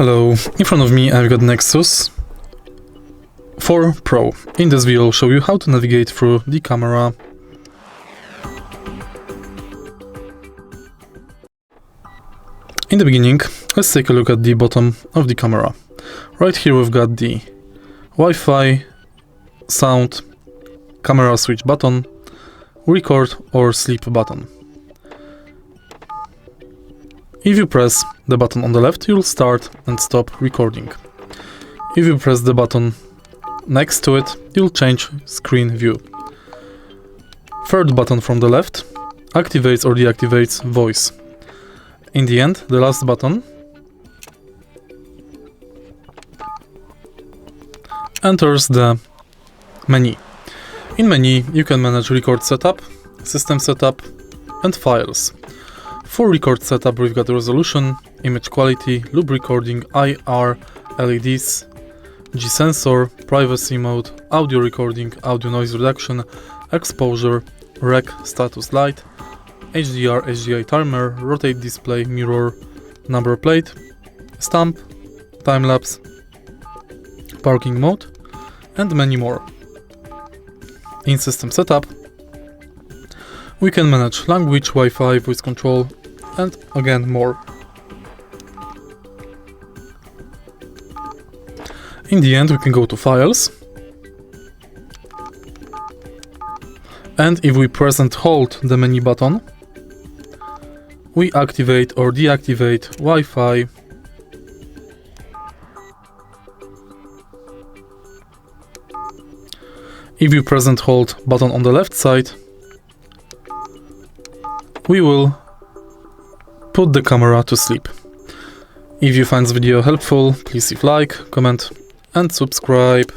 Hello, in front of me I've got Nexus 4 Pro. In this video I'll show you how to navigate through the camera. In the beginning, let's take a look at the bottom of the camera. Right here we've got the Wi-Fi, sound, camera switch button, record or sleep button. If you press the button on the left, you'll start and stop recording. If you press the button next to it, you'll change screen view. Third button from the left activates or deactivates voice. In the end, the last button enters the menu. In menu, you can manage record setup, system setup, and files. For record setup, we've got resolution, image quality, loop recording, IR, LEDs, G-sensor, privacy mode, audio recording, audio noise reduction, exposure, rec, status light, HDR, HDI timer, rotate display, mirror, number plate, stamp, time-lapse, parking mode, and many more. In system setup, we can manage language, Wi-Fi, voice control, and again more. In the end, we can go to files, and if we press and hold the menu button, we activate or deactivate Wi-Fi, if you press and hold button on the left side, we will put the camera to sleep. If you find this video helpful, please leave like, comment and subscribe.